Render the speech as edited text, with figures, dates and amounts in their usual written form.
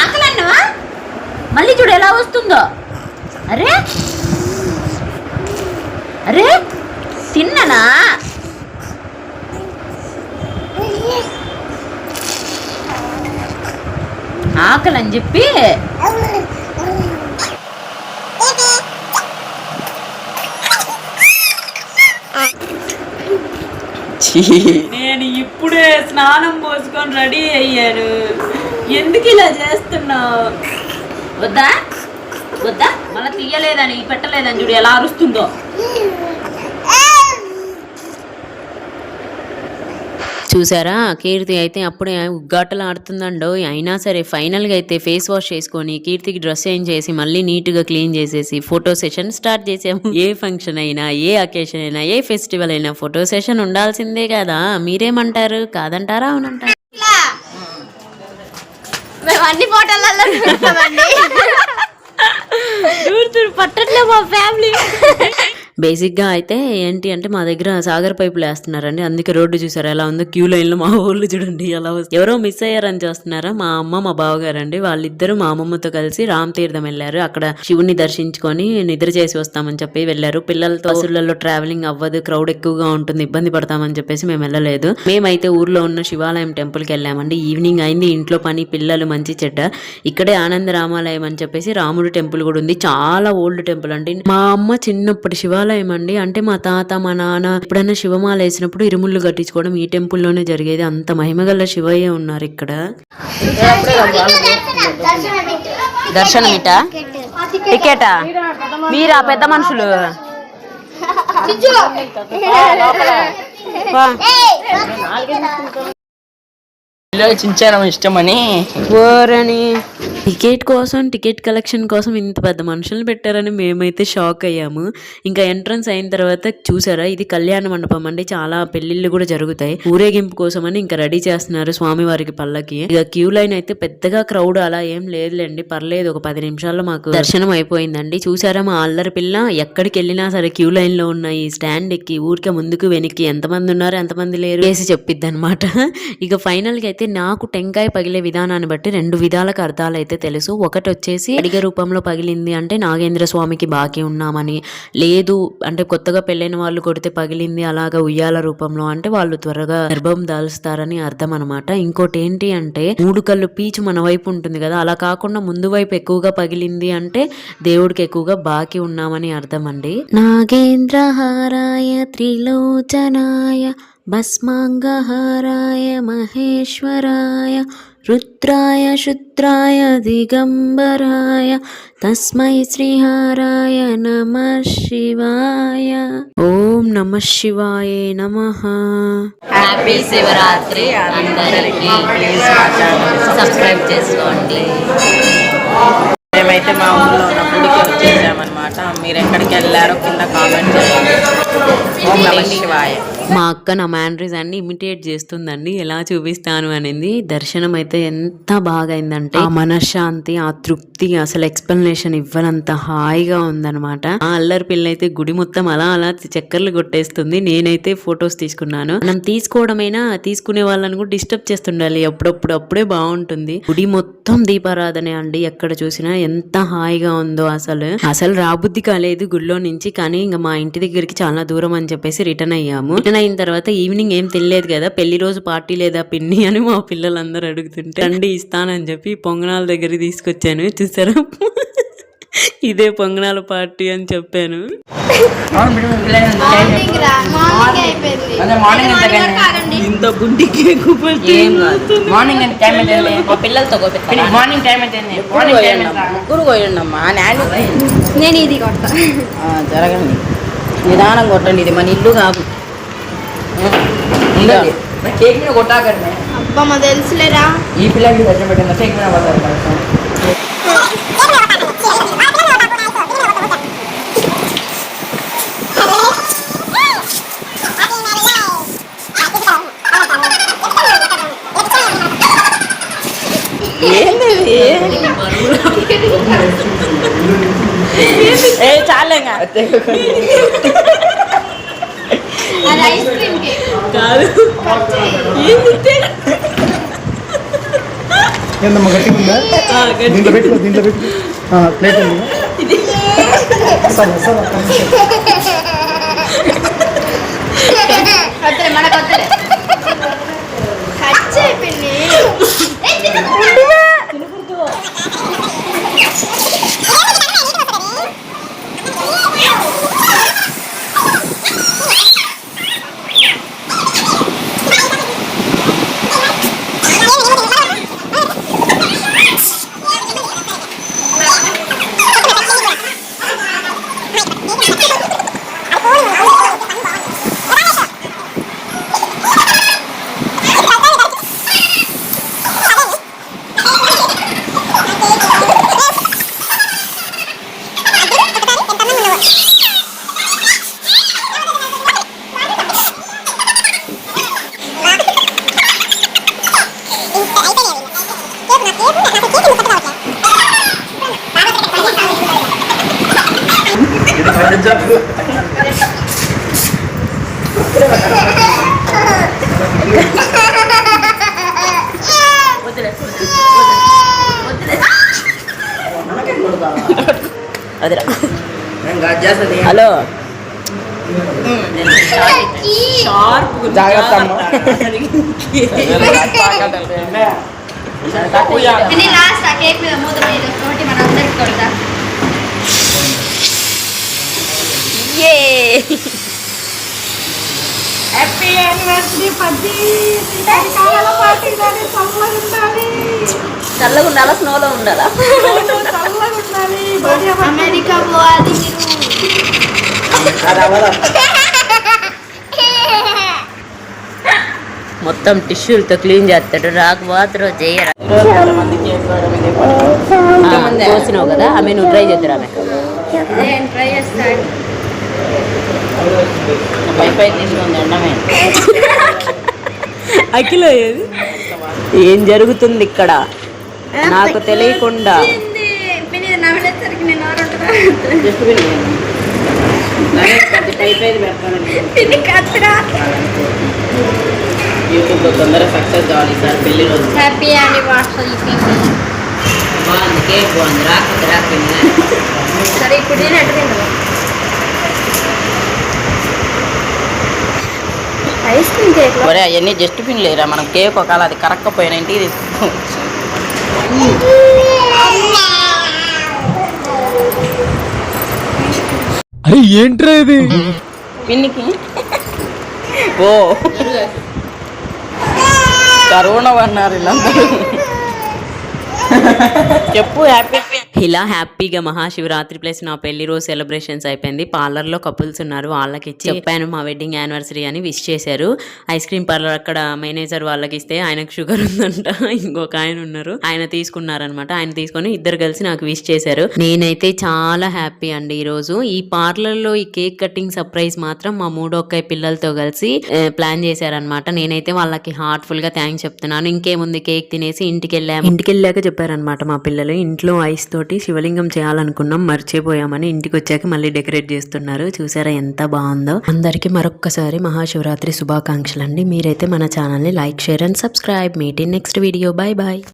ఆకలన్నవా? మళ్ళీ చూడు ఎలా వస్తుందో. అరే అరే తిన్ననా? ఆకలని చెప్పి నేను ఇప్పుడే స్నానం పోసుకొని రెడీ అయ్యాను. ఎందుకు ఇలా చేస్తున్నావు? వద్దా వద్దా మళ్ళీ తీయలేదని పెట్టలేదని చూడు ఎలా అరుస్తుందో. చూసారా, కీర్తి అయితే అప్పుడే ఉగ్గాటలు ఆడుతుందండో. అయినా సరే ఫైనల్గా అయితే ఫేస్ వాష్ చేసుకొని కీర్తికి డ్రెస్ చేంజ్ చేసి మళ్ళీ నీట్గా క్లీన్ చేసేసి ఫోటో సెషన్ స్టార్ట్ చేసాము. ఏ ఫంక్షన్ అయినా, ఏ అకేషన్ అయినా, ఏ ఫెస్టివల్ అయినా ఫోటో సెషన్ ఉండాల్సిందే కదా. మీరేమంటారు? కాదంటారా? అవునంటారా? మేము అన్ని ఫోటోలలో పట్టట్లే మా ఫ్యామిలీ. బేసిక్గా అయితే ఏంటి అంటే మా దగ్గర సాగర్ పైపులు వేస్తున్నారండి. అందుకే రోడ్డు చూసారు ఎలా ఉందో. క్యూ లైన్లో మా ఊళ్ళు చూడండి ఎలా వస్తుంది. ఎవరో మిస్ అయ్యారని చూస్తున్నారా? మా అమ్మ మా బావగారండి. వాళ్ళిద్దరు మా అమ్మమ్మతో కలిసి రామ్ తీర్థం వెళ్ళారు. అక్కడ శివుని దర్శించుకొని నిద్ర చేసి వస్తామని చెప్పి వెళ్ళారు. పిల్లలతో బస్సులలో ట్రావెలింగ్ అవ్వదు, క్రౌడ్ ఎక్కువగా ఉంటుంది, ఇబ్బంది పడతామని చెప్పేసి మేము వెళ్ళలేదు. మేమైతే ఊర్లో ఉన్న శివాలయం టెంపుల్కి వెళ్ళామండి. ఈవినింగ్ అయింది, ఇంట్లో పని, పిల్లలు, మంచి చెడ్డ. ఇక్కడే ఆనంద రామాలయం అని చెప్పేసి రాముడి టెంపుల్ కూడా ఉంది. చాలా ఓల్డ్ టెంపుల్ అండి. మా అమ్మ చిన్నప్పటి శివాలయం అండి. అంటే మా తాత మా నాన్న ఎప్పుడైనా శివమాల వేసినప్పుడు ఇరుముళ్ళు కట్టించుకోవడం ఈ టెంపుల్లోనే జరిగేది. అంత మహిమగల శివయ్య ఉన్నారు ఇక్కడ. దర్శనమిటా టికెటా? మీరా పెద్ద మనుషులు? ఇష్టమని టికెట్ కోసం, టికెట్ కలెక్షన్ కోసం ఇంత పెద్ద మనుషులు పెట్టారని మేమైతే షాక్ అయ్యాము. ఇంకా ఎంట్రన్స్ అయిన తర్వాత చూసారా, ఇది కళ్యాణ మండపం అండి. చాలా పెళ్లిళ్ళు కూడా జరుగుతాయి. ఊరేగింపు కోసం అని ఇంకా రెడీ చేస్తున్నారు స్వామివారికి పల్లకి. ఇక క్యూ లైన్ అయితే పెద్దగా క్రౌడ్ అలా ఏం లేదులేండి, పర్లేదు. ఒక 10 నిమిషాల్లో మాకు దర్శనం అయిపోయిందండి. చూసారా మా అల్లరి పిల్ల ఎక్కడికి వెళ్ళినా సరే క్యూ లైన్ లో ఉన్న ఈ స్టాండ్ ఎక్కి ఊరికే ముందుకు వెనక్కి ఎంతమంది ఉన్నారు ఎంతమంది లేరు వేసి చెప్పిద్ది అనమాట. ఇక ఫైనల్ గా అయితే నాకు టెంకాయ పగిలే విధానాన్ని బట్టి 2 విధాలకు అర్థాలు అయితే తెలుసు. ఒకటి వచ్చేసి అడిగ రూపంలో పగిలింది అంటే నాగేంద్ర స్వామికి బాకీ ఉన్నామని, లేదు అంటే కొత్తగా పెళ్ళైన వాళ్ళు కొడితే పగిలింది అలాగా ఉయ్యాల రూపంలో అంటే వాళ్ళు త్వరగా గర్భం దాల్స్తారని అర్థం అనమాట. ఇంకోటి ఏంటి అంటే 3 కళ్ళు పీచు మన వైపు ఉంటుంది కదా, అలా కాకుండా ముందు వైపు ఎక్కువగా పగిలింది అంటే దేవుడికి ఎక్కువగా బాకీ ఉన్నామని అర్థం అండి. నాగేంద్రహారాయ త్రిలోచనాయ భస్మాంగహారాయ మహేశ్వరాయ రుద్రాయ శుద్రాయ దిగంబరాయ తస్మై శ్రీహారాయ నమః శివాయ. ఓం నమః శివాయ నమః. హ్యాపీ శివరాత్రి అందరికీ. సబ్స్క్రైబ్ చేసుకోండి. మేమైతే మా ఊళ్ళో ఉన్న గుడికి వచ్చేసామన్నమాట. మీరు ఎక్కడికి వెళ్ళారో కింద కామెంట్ చేయండి. ఓం నమః శివాయ. మా అక్క నా మ్యానరీస్ అన్ని ఇమిటేట్ చేస్తుందండి, ఎలా చూపిస్తాను అనేది. దర్శనం అయితే ఎంత బాగా అయిందంటే ఆ మనశ్శాంతి, ఆ తృప్తి అసలు ఎక్స్ప్లెనేషన్ ఇవ్వనంత హాయిగా ఉందన్నమాట. ఆ అల్లరి పిల్ల అయితే గుడి మొత్తం అలా అలా చక్కర్లు కొట్టేస్తుంది. నేనైతే ఫొటోస్ తీసుకున్నాను. మనం తీసుకోవడమైనా తీసుకునే వాళ్ళని కూడా డిస్టర్బ్ చేస్తుండాలి అప్పుడప్పుడు, అప్పుడే బాగుంటుంది. గుడి మొత్తం దీపారాధనే అండి, ఎక్కడ చూసినా ఎంత హాయిగా ఉందో. అసలు రాబుద్ధి కాలేదు గుడిలో నుంచి. కానీ ఇంకా మా ఇంటి దగ్గరికి చాలా దూరం అని చెప్పేసి రిటర్న్ అయ్యాము. రిటర్న్ అయిన తర్వాత ఈవినింగ్ ఏం తినలేదు కదా, పెళ్లి రోజు పార్టీ లేదా పిన్ని అని మా పిల్లలందరూ అడుగుతుంటే రండి ఇస్తానని చెప్పి పొంగనాల దగ్గర తీసుకొచ్చాను. చూసారా, ఇదే పొంగనాల పార్టీ అని చెప్పాను. ఇంత బుడ్డి కేక్ మార్నింగ్ పిల్లలతో మార్నింగ్ టైం అయితే ముగ్గురు పోయండమ్మా. నేను ఇది కొడతా. జరగండి, నిదానం కొట్టండి. ఇది మన ఇల్లు కాదు. కేక్ మీద కొట్టాకండి. అబ్బా మా తెలుసులేరా. ఈ పిల్లలకి దర్శనం పెట్టిందా కేక్ మీద పడతారు. చాలేగా ఐస్ క్రీమ్ కాదు ఏందమ్మా గట్టిగా ఉందా దీంట్లో పెట్టు ప్లేట్ ఉంది సరే సరే వద్దులే మనకు వద్దులే ఖర్చు అయిపోయింది అదిరా హలో జాగ్రత్త లాస్ట్ ఆ కేక్ మీద మూత మీద ఒకటి మన అందరికి కొడతా హ్యాపీ యానివర్సరీ పద్ది చల్లగా ఉండాలా స్నోలో ఉండాలా అమెరికా పోవాలి మొత్తం టిష్యూలతో క్లీన్ చేస్తాడు రాకు మాత్రం చేయరా కోసినావు కదా ఆమె నువ్వు ట్రై చేద్దరు ఆమె నేను ట్రై చేస్తాను వైఫై తీసుకుంది అన్నమే అఖిల ఏది ఏం జరుగుతుంది ఇక్కడ నాకు తెలియకుండా నవ్వేసరికి నేను జస్ట్ టైప్ అయితే పెడతాను యూట్యూబ్లో తొందరగా సక్సెస్ కావాలి సార్ పెళ్లి రోజు హ్యాపీ యానివర్సరీ బాగుంది కేక్ బాగుంది రాకపోతే సరే ఇప్పుడు నేను అడిగాను ఐస్ క్రీమ్ కేక్ ఒరే అవన్నీ జస్ట్ పిన్ లేరా మనం కేక్ ఒకవేళ అది కరక్కపోయినా ఇంటికి తీసుకుంటాం అరే ఏంట్రా ఇది పిన్నికి ఓ కరోనా అన్నారు వీళ్ళందరూ చెప్పు హ్యాపీ ఇలా హ్యాపీగా మహాశివరాత్రి ప్లస్ నా పెళ్లి రోజు సెలబ్రేషన్స్ అయిపోయింది. పార్లర్ లో కపుల్స్ ఉన్నారు, వాళ్ళకి ఇచ్చి చెప్పాను మా వెడ్డింగ్ యానివర్సరీ అని విష్ చేశారు. ఐస్ క్రీమ్ పార్లర్ అక్కడ మేనేజర్ వాళ్ళకి ఇస్తే ఆయనకు షుగర్ ఉందంట, ఇంకొక ఆయన ఉన్నారు, ఆయన తీసుకున్నారనమాట. ఆయన తీసుకొని ఇద్దరు కలిసి నాకు విష్ చేశారు. నేనైతే చాలా హ్యాపీ అండి. ఈ రోజు ఈ పార్లర్ లో ఈ కేక్ కటింగ్ సర్ప్రైజ్ మాత్రం మా మూడొక్కాయి పిల్లలతో కలిసి ప్లాన్ చేశారనమాట. నేనైతే వాళ్ళకి హార్ట్ఫుల్ గా థ్యాంక్స్ చెప్తున్నాను. ఇంకేముంది, కేక్ తినేసి ఇంటికి వెళ్ళాక చెప్పారనమాట మా పిల్లలు, ఇంట్లో ఐస్ తోటి శివలింగం చేయాలనుకున్నాం, మర్చిపోయామని. ఇంటికి వచ్చాక మళ్ళీ డెకరేట్ చేస్తున్నారు. చూసారా ఎంత బాగుందో. అందరికి మరొక్కసారి మహాశివరాత్రి శుభాకాంక్షలు అండి. మీరైతే మన ఛానల్ ని like, share and subscribe. Meet in next video. Bye bye.